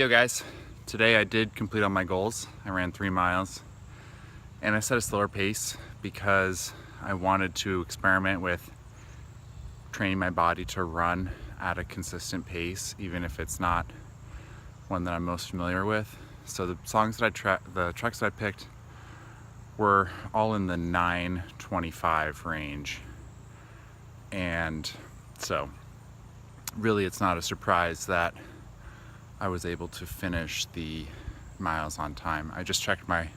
Yo guys, today I did complete all my goals. I ran 3 miles and I set a slower pace because I wanted to experiment with training my body to run at a consistent pace, even if it's not one that I'm most familiar with. So the songs that the tracks that I picked were all in the 9:25 range. And so really it's not a surprise that I was able to finish the miles on time. I just checked my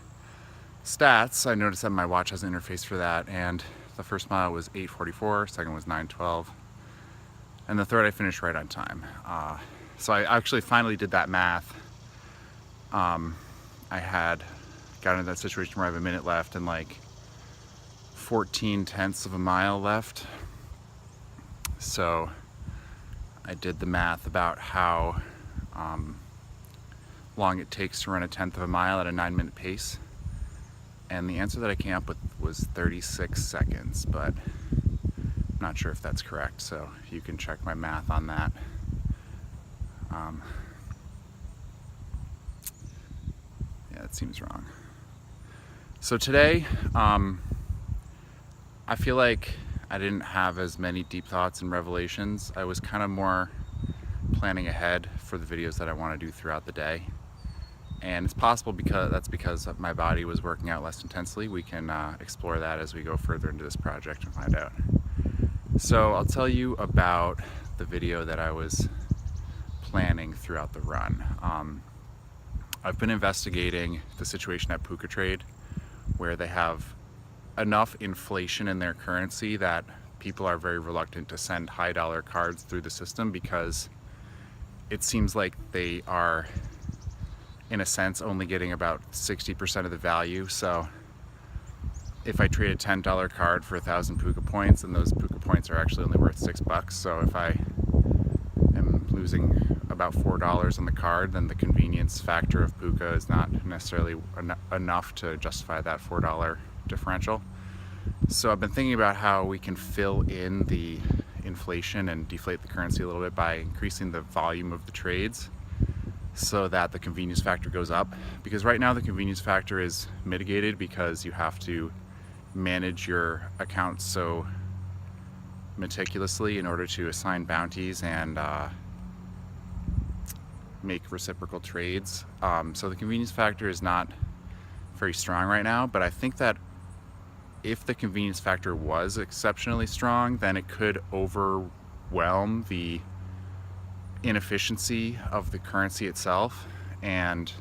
stats. I noticed that my watch has an interface for that, and the first mile was 8:44, second was 9:12, and the third I finished right on time. So I actually finally did that math. I had gotten into that situation where I have a minute left and like 14/10 of a mile left. So I did the math about how long it takes to run a 1/10 of a mile at a 9-minute pace, and the answer that I came up with was 36 seconds, but I'm not sure if that's correct, so you can check my math on that. Yeah, it seems wrong. So today I feel like I didn't have as many deep thoughts and revelations. I was kind of more planning ahead for the videos that I want to do throughout the day, and it's possible that's because my body was working out less intensely. We can explore that as we go further into this project and find out. So I'll tell you about the video that I was planning throughout the run. I've been investigating the situation at PucaTrace, where they have enough inflation in their currency that people are very reluctant to send high dollar cards through the system, because it seems like they are, in a sense, only getting about 60% of the value. So if I trade a $10 card for 1,000 Puca points, and those Puca points are actually only worth $6, so if I am losing about $4 on the card, then the convenience factor of Puca is not necessarily enough to justify that $4 differential. So I've been thinking about how we can fill in the inflation and deflate the currency a little bit by increasing the volume of the trades so that the convenience factor goes up. Because right now the convenience factor is mitigated because you have to manage your account so meticulously in order to assign bounties and make reciprocal trades. So the convenience factor is not very strong right now, but I think that if the convenience factor was exceptionally strong, then it could overwhelm the inefficiency of the currency itself, and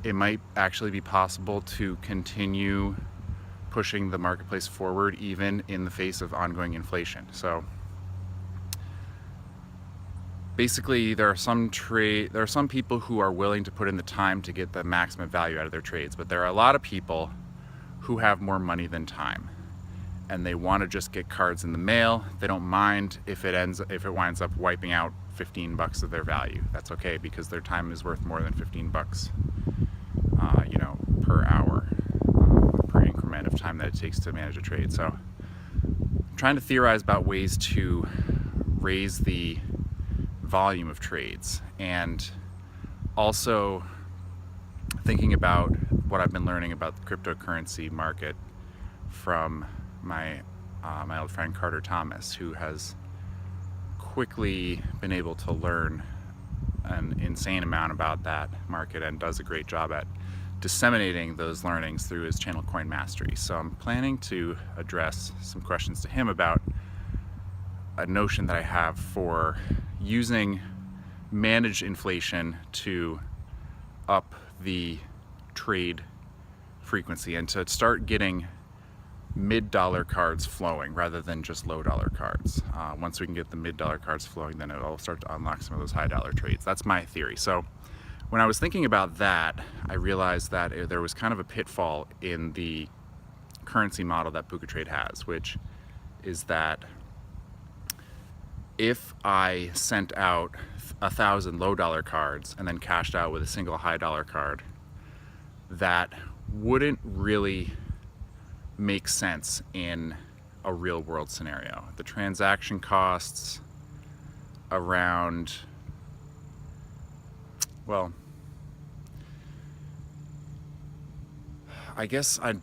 it might actually be possible to continue pushing the marketplace forward even in the face of ongoing inflation. So basically there are some people who are willing to put in the time to get the maximum value out of their trades, but there are a lot of people who have more money than time, and they want to just get cards in the mail. They don't mind if it winds up wiping out $15 of their value. That's okay, because their time is worth more than $15 per hour, per increment of time that it takes to manage a trade. So I'm trying to theorize about ways to raise the volume of trades, and also thinking about what I've been learning about the cryptocurrency market from my old friend Carter Thomas, who has quickly been able to learn an insane amount about that market and does a great job at disseminating those learnings through his channel Coin Mastery. So I'm planning to address some questions to him about a notion that I have for using managed inflation to up the trade frequency and to start getting mid-dollar cards flowing rather than just low-dollar cards. Once we can get the mid-dollar cards flowing, then it'll start to unlock some of those high-dollar trades. That's my theory. So when I was thinking about that, I realized that there was kind of a pitfall in the currency model that PucaTrace has, which is that if I sent out 1,000 low-dollar cards and then cashed out with a single high-dollar card, that wouldn't really make sense in a real-world scenario. The transaction costs around Well, I guess I'm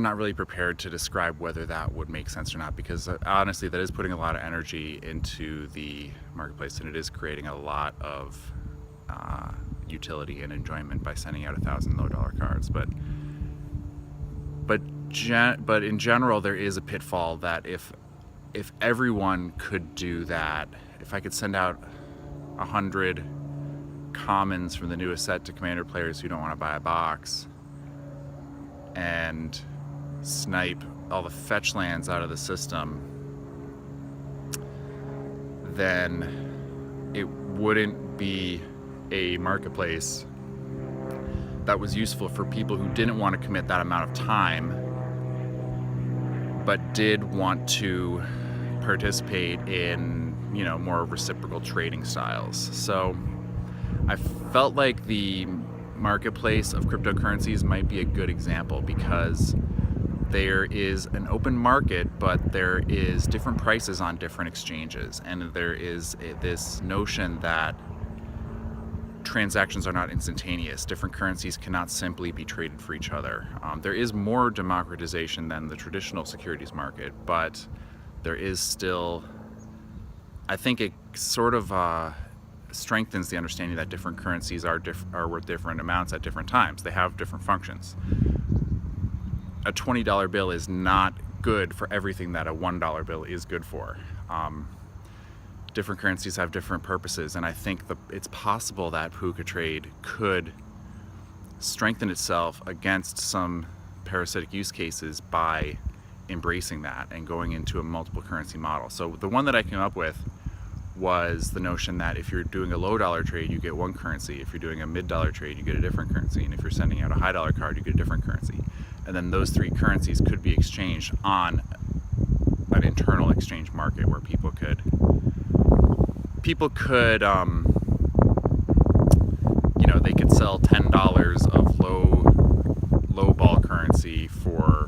not really prepared to describe whether that would make sense or not, because honestly, that is putting a lot of energy into the marketplace, and it is creating a lot of utility and enjoyment by sending out 1,000 low-dollar cards. But in general, there is a pitfall that if everyone could do that, if I could send out 100 commons from the newest set to Commander players who don't want to buy a box, and snipe all the fetch lands out of the system, then it wouldn't be a marketplace that was useful for people who didn't want to commit that amount of time but did want to participate in, you know, more reciprocal trading styles. So I felt like the marketplace of cryptocurrencies might be a good example, because there is an open market, but there is different prices on different exchanges, and there is this notion that transactions are not instantaneous. Different currencies cannot simply be traded for each other. There is more democratization than the traditional securities market, but there is still, I think it sort of strengthens the understanding that different currencies are worth different amounts at different times. They have different functions. A $20 bill is not good for everything that a $1 bill is good for. Different currencies have different purposes, and I think it's possible that PucaTrade could strengthen itself against some parasitic use cases by embracing that and going into a multiple currency model. So the one that I came up with was the notion that if you're doing a low dollar trade, you get one currency. If you're doing a mid dollar trade, you get a different currency. And if you're sending out a high dollar card, you get a different currency. And then those three currencies could be exchanged on an internal exchange market where people could you know, they could sell $10 of low ball currency for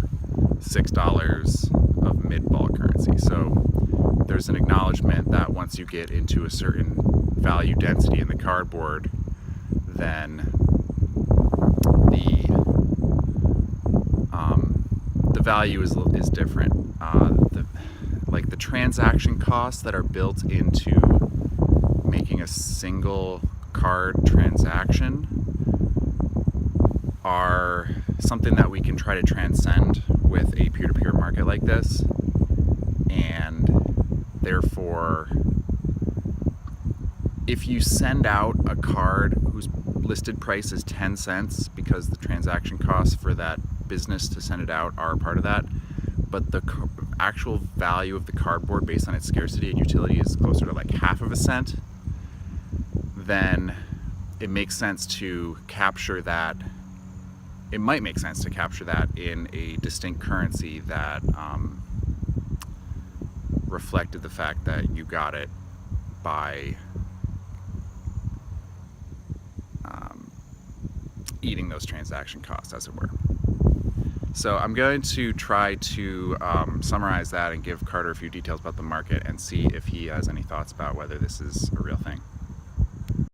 $6 of mid ball currency. So there's an acknowledgement that once you get into a certain value density in the cardboard, then the value is different. The transaction costs that are built into making a single card transaction are something that we can try to transcend with a peer-to-peer market like this, and therefore if you send out a card whose listed price is 10 cents because the transaction costs for that business to send it out are part of that, but the actual value of the cardboard based on its scarcity and utility is closer to like half of a cent, then it makes sense to capture that. It might make sense to capture that in a distinct currency that reflected the fact that you got it by eating those transaction costs, as it were. So I'm going to try to summarize that and give Carter a few details about the market and see if he has any thoughts about whether this is a real thing.